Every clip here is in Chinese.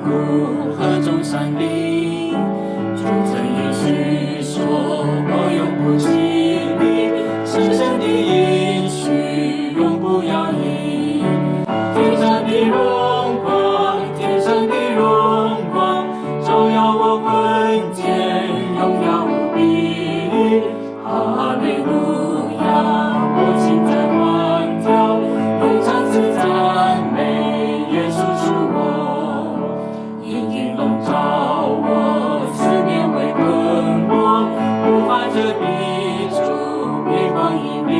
谷和众山岭。主曾应许说，我永不弃你，深深的应许永不摇移。天上的荣光，天上的荣光，照耀我魂间，荣耀无比。哈利路亚，我心在欢跳，用唱词赞美耶稣属我。阴影笼罩我，思念围困我，无法遮蔽住月光一明。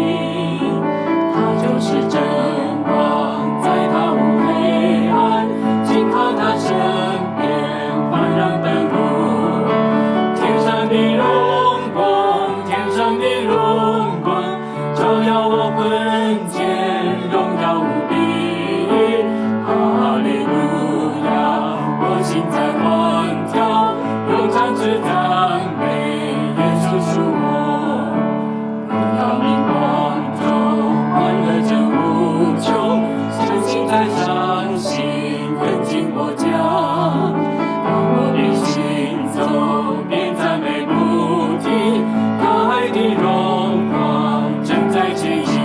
他就是真光，在他无黑暗，紧靠他身边，环绕灯路。天上的荣光，天上的荣光，照耀我魂间，荣耀无比。哈利路亚，我心在欢跳，用唱词赞美耶稣属我。荣耀明光中，欢乐真无穷，相信在上心，跟进我家。当我边行走，边赞美不停，大海的荣光正在前行。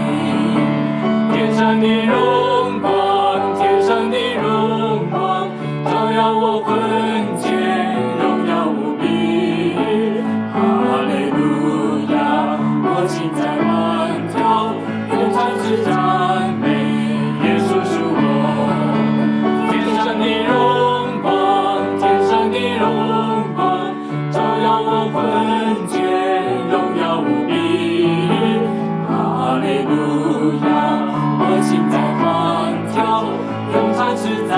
天上的荣光，天上的荣光，照耀我魂间，荣耀无比。哈利路亚，我心在欢跳，用唱词赞美耶稣属我。天上的荣光，天上的荣光，照耀我魂间，荣耀无比。哈利路亚，我心在欢跳，用唱词赞